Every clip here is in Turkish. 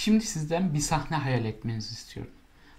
Şimdi sizden bir sahne hayal etmenizi istiyorum.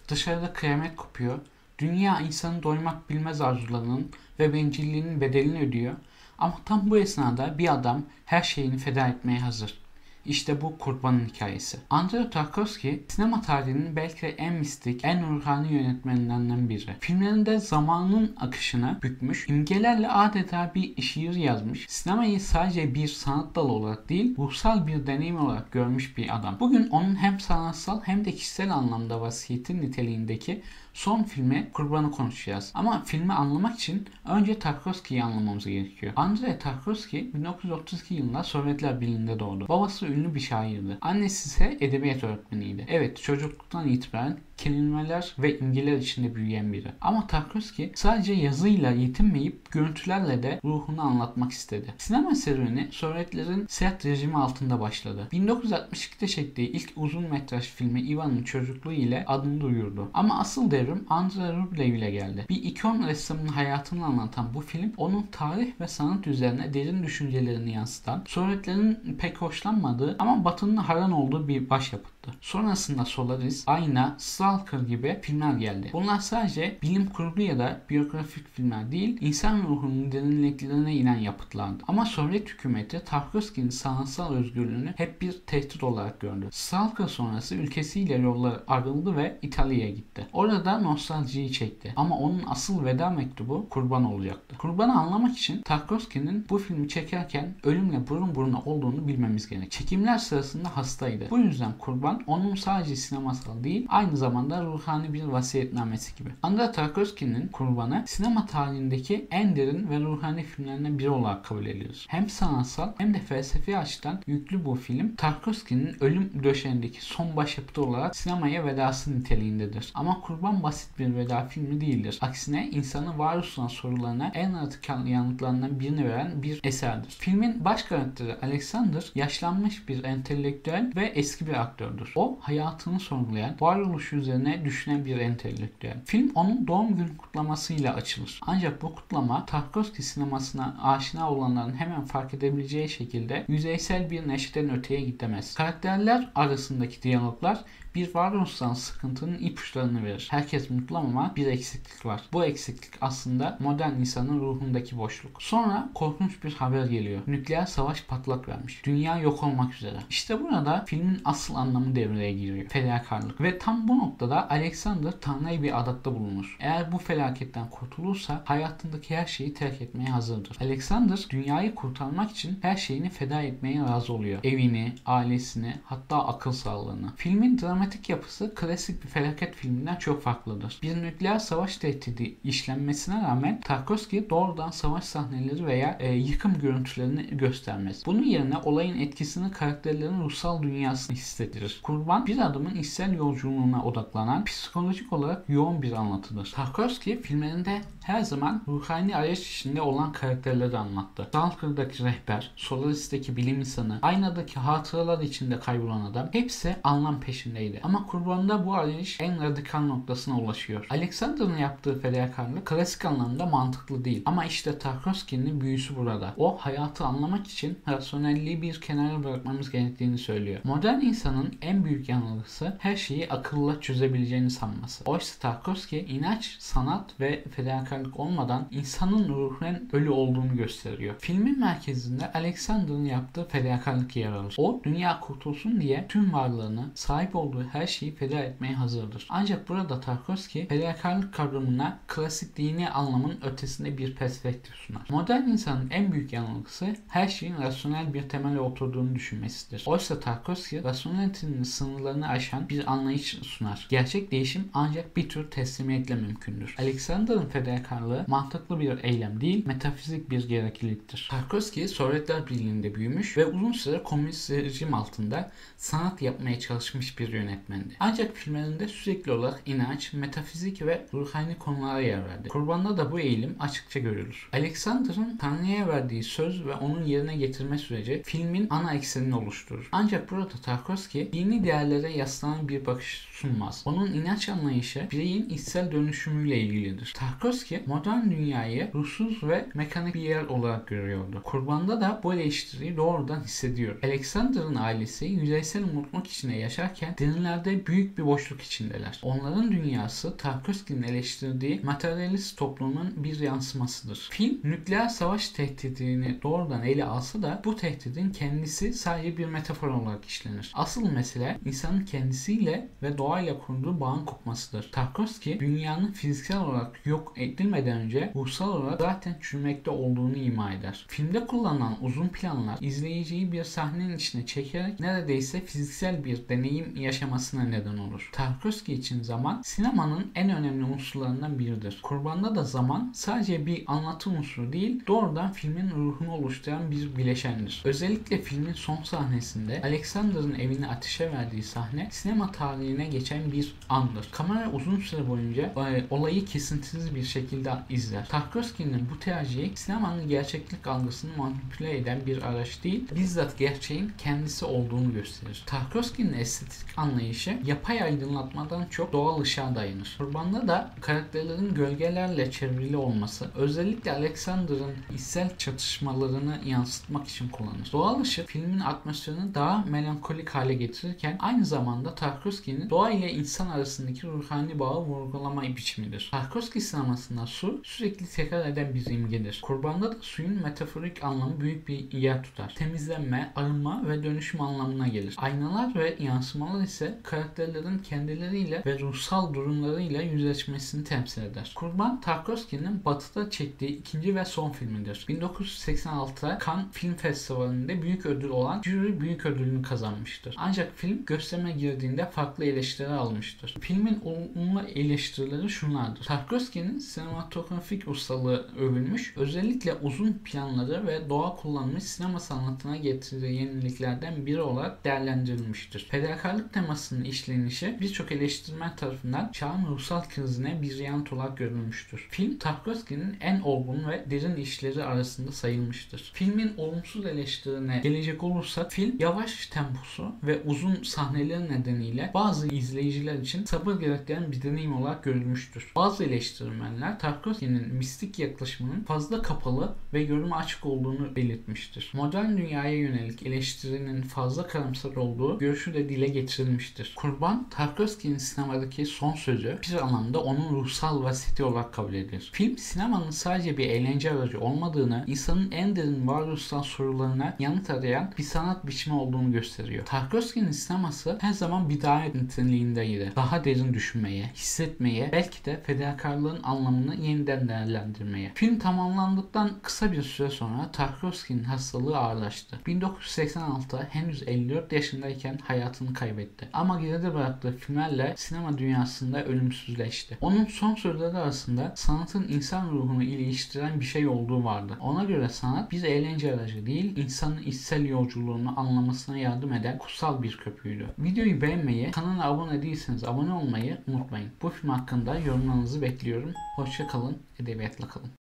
Dışarıda kıyamet kopuyor. Dünya insanı doymak bilmez arzularının ve bencilliğinin bedelini ödüyor. Ama tam bu esnada bir adam her şeyini feda etmeye hazır. İşte bu Kurban'ın hikayesi. Andrei Tarkovski sinema tarihinin belki de en mistik, en ruhani yönetmenlerinden biri. Filmlerinde zamanın akışını bükmüş, imgelerle adeta bir şiir yazmış, sinemayı sadece bir sanat dalı olarak değil, ruhsal bir deneyim olarak görmüş bir adam. Bugün onun hem sanatsal hem de kişisel anlamda vasiyeti niteliğindeki son filmi Kurban'ı konuşacağız. Ama filmi anlamak için önce Tarkovski'yi anlamamız gerekiyor. Andrei Tarkovski 1932 yılında Sovyetler Birliği'nde doğdu. Babası ünlü bir şairdi. Annesi ise edebiyat öğretmeniydi. Evet, çocukluktan itibaren kelimeler ve imgeler içinde büyüyen biri. Ama Tarkovski sadece yazıyla yetinmeyip görüntülerle de ruhunu anlatmak istedi. Sinema serüveni Sovyetlerin sert rejimi altında başladı. 1962'de çektiği ilk uzun metraj filmi Ivan'ın çocukluğu ile adını duyurdu. Ama asıl devrim Andrei Rublev ile geldi. Bir ikon ressamının hayatını anlatan bu film onun tarih ve sanat üzerine derin düşüncelerini yansıtan, Sovyetlerin pek hoşlanmadığı ama Batı'nın hayran olduğu bir başyapıttı. Sonrasında Solaris, Ayna, Stalker gibi filmler geldi. Bunlar sadece bilim kurgu ya da biyografik filmler değil, insan ruhunun derinliklerine inen yapıtlardı. Ama Sovyet hükümeti Tarkovski'nin sanatsal özgürlüğünü hep bir tehdit olarak gördü. Stalker sonrası ülkesiyle yollar ayrıldı ve İtalya'ya gitti. Orada nostaljiyi çekti. Ama onun asıl veda mektubu Kurban olacaktı. Kurban'ı anlamak için Tarkovski'nin bu filmi çekerken ölümle burun buruna olduğunu bilmemiz gerek. Çekimler sırasında hastaydı. Bu yüzden Kurban onun sadece sinemasal değil, aynı zamanda ruhani bir vasiyetnamesi gibi. Andrei Tarkovski'nin Kurban'ı sinema tarihindeki en derin ve ruhani filmlerinden biri olarak kabul ediyoruz. Hem sanatsal hem de felsefi açıdan yüklü bu film, Tarkovski'nin ölüm döşeğindeki son başyapıtı olarak sinemaya vedası niteliğindedir. Ama Kurban basit bir veda filmi değildir. Aksine insanın varoluşsal sorularına en radikal yanıtlarından birini veren bir eserdir. Filmin baş karakteri Alexander yaşlanmış bir entelektüel ve eski bir aktördür. O hayatını sorgulayan, varoluşu üzerine düşünen bir entelektüel. Film onun doğum günü kutlamasıyla açılır. Ancak bu kutlama Tarkovski sinemasına aşina olanların hemen fark edebileceği şekilde yüzeysel bir neşeden öteye gidemez. Karakterler arasındaki diyaloglar bir varoluşsal sıkıntının ipuçlarını verir. Herkes mutlu ama bir eksiklik var. Bu eksiklik aslında modern insanın ruhundaki boşluk. Sonra korkunç bir haber geliyor. Nükleer savaş patlak vermiş. Dünya yok olmak üzere. İşte burada filmin asıl anlamı devreye giriyor. Fedakarlık. Ve tam bu noktada Alexander Tanrı'ya bir adatta bulunur. Eğer bu felaketten kurtulursa hayatındaki her şeyi terk etmeye hazırdır. Alexander dünyayı kurtarmak için her şeyini feda etmeye razı oluyor. Evini, ailesini, hatta akıl sağlığını. Filmin dramatik yapısı klasik bir felaket filminden çok farklıdır. Bir nükleer savaş tehdidi işlenmesine rağmen Tarkovski doğrudan savaş sahneleri veya yıkım görüntülerini göstermez. Bunun yerine olayın etkisini karakterlerin ruhsal dünyasını hissettirir. Kurban bir adamın içsel yolculuğuna odaklanan psikolojik olarak yoğun bir anlatıdır. Tarkovski filmlerinde her zaman ruhani arayış içinde olan karakterleri anlattı. Stalker'daki rehber, Solaris'teki bilim insanı, Aynadaki hatıralar içinde kaybolan adam hepsi anlam peşindeydi. Ama Kurban'da bu arayış en radikal noktasına ulaşıyor. Alexander'ın yaptığı fedakarlık klasik anlamda mantıklı değil. Ama işte Tarkovski'nin büyüsü burada. O hayatı anlamak için rasyonelliği bir kenara bırakmamız gerektiğini söylüyor. Modern insanın en büyük yanılgısı her şeyi akılla çözebileceğini sanması. Oysa Tarkovski inanç, sanat ve fedakarlık olmadan insanın ruhen ölü olduğunu gösteriyor. Filmin merkezinde Alexander'ın yaptığı fedakarlık yer alır. O dünya kurtulsun diye tüm varlığını, sahip olduğu her şeyi feda etmeye hazırdır. Ancak burada Tarkovski fedakarlık kavramına klasik dini anlamın ötesinde bir perspektif sunar. Modern insanın en büyük yanılgısı her şeyin rasyonel bir temele oturduğunu düşünmesidir. Oysa Tarkovski rasyonelitenin sınırlarını aşan bir anlayış sunar. Gerçek değişim ancak bir tür teslimiyetle mümkündür. Alexander'ın fedakarlığı mantıklı bir eylem değil, metafizik bir gerekliliktir. Tarkovski Sovyetler Birliği'nde büyümüş ve uzun süre komünist rejim altında sanat yapmaya çalışmış bir yönetmendi. Ancak filmlerinde sürekli olarak inanç, metafizik ve ruhani konulara yer verdi. Kurban'da da bu eğilim açıkça görülür. Alexander'ın Tanrı'ya verdiği söz ve onun yerine getirme süreci filmin ana eksenine zemin oluşturur. Ancak burada Tarkovski dini değerlere yaslanan bir bakış sunmaz. Onun inanç anlayışı bireyin içsel dönüşümüyle ilgilidir. Tarkovski modern dünyayı ruhsuz ve mekanik bir yer olarak görüyordu. Kurban'da da bu eleştiriyi doğrudan hissediyor. Alexander'ın ailesi yüzeysel mutluluk içinde yaşarken derinlerde büyük bir boşluk içindeler. Onların dünyası Tarkovski'nin eleştirdiği materyalist toplumun bir yansımasıdır. Film nükleer savaş tehdidini doğrudan ele alsa da bu tehdidin kendisi sadece bir metafor olarak işlenir. Asıl mesele insanın kendisiyle ve doğayla kurduğu bağın kopmasıdır. Tarkovski dünyanın fiziksel olarak yok edilmeden önce ruhsal olarak zaten çürümekte olduğunu ima eder. Filmde kullanılan uzun planlar izleyiciyi bir sahnenin içine çekerek neredeyse fiziksel bir deneyim yaşamasına neden olur. Tarkovski için zaman sinemanın en önemli unsurlarından biridir. Kurban'da da zaman sadece bir anlatı unsuru değil, doğrudan filmin ruhunu oluşturan bir bileşendir. Özellikle filmin son sahnesinde Alexander'ın evini ateşe verdiği sahne sinema tarihine geçen bir andır. Kamera uzun süre boyunca olayı kesintisiz bir şekilde izler. Tarkovski'nin bu tercihi sinemanın gerçeklik algısını manipüle eden bir araç değil, bizzat gerçeğin kendisi olduğunu gösterir. Tarkovski'nin estetik anlayışı yapay aydınlatmadan çok doğal ışığa dayanır. Kurban'da da karakterlerin gölgelerle çevrili olması, özellikle Alexander'ın içsel çatışmalarını yansıtmak için kullanılır. Doğal ışık filmin atmosferini daha melankolik hale getirirken aynı zamanda Tarkovski'nin doğa ile insan arasındaki ruhani bağı vurgulama biçimidir. Tarkovski sinemasında su sürekli tekrar eden bir imgedir. Kurban'da da suyun metaforik anlamı büyük bir yer tutar. Temizlenme, arınma ve dönüşüm anlamına gelir. Aynalar ve yansımalar ise karakterlerin kendileriyle ve ruhsal durumlarıyla yüzleşmesini temsil eder. Kurban, Tarkovski'nin Batı'da çektiği ikinci ve son filmidir. 1986'da Cannes Film Festivali'nde büyük ödül olan jüri büyük ödülünü kazanmıştır. Ancak film gösterime girdiğinde farklı eleştiri almıştır. Filmin olumlu eleştirileri şunlardır. Tarkovski'nin sinematografik ustalığı övülmüş, özellikle uzun planları ve doğa kullanmış sinema sanatına getirdiği yeniliklerden biri olarak değerlendirilmiştir. Fedakarlık temasının işlenişi birçok eleştirmen tarafından çağın ruhsal krizine bir yanıt olarak görülmüştür. Film Tarkovski'nin en olgun ve derin işleri arasında sayılmıştır. Filmin olumsuz eleştirine gelecek olursak film yavaş temposu ve uzun sahneleri nedeniyle bazı izleyiciler için sabır gerektiren bir deneyim olarak görülmüştür. Bazı eleştirmenler Tarkovski'nin mistik yaklaşımının fazla kapalı ve yoruma açık olduğunu belirtmiştir. Modern dünyaya yönelik eleştirinin fazla karamsar olduğu görüşü de dile getirilmiştir. Kurban, Tarkovski'nin sinemadaki son sözü bir anlamda onun ruhsal vasiyeti olarak kabul edilir. Film, sinemanın sadece bir eğlence aracı olmadığını, insanın en derin varoluşsal sorularına yanıt arayan bir sanat biçimi olduğunu gösteriyor. Tarkovski'nin sineması her zaman bir davet niteliğindeydi. Daha derin düşünmeye, hissetmeye, belki de fedakarlığın anlamını yeniden değerlendirmeye. Film tamamlandıktan kısa bir süre sonra Tarkovski'nin hastalığı ağırlaştı. 1986'da henüz 54 yaşındayken hayatını kaybetti. Ama geride bıraktığı filmlerle sinema dünyasında ölümsüzleşti. Onun son sözleri arasında sanatın insan ruhunu iliştiren bir şey olduğu vardı. Ona göre sanat bir eğlence aracı değil, insanın içsel yolculuğunu anlamasına yardım eden kutsal bir köprüydü. Videoyu beğenmeyi, kanala abone değilseniz abone olmayı unutmayın. Bu film hakkında yorumlarınızı bekliyorum. Hoşça kalın, edebiyatla kalın.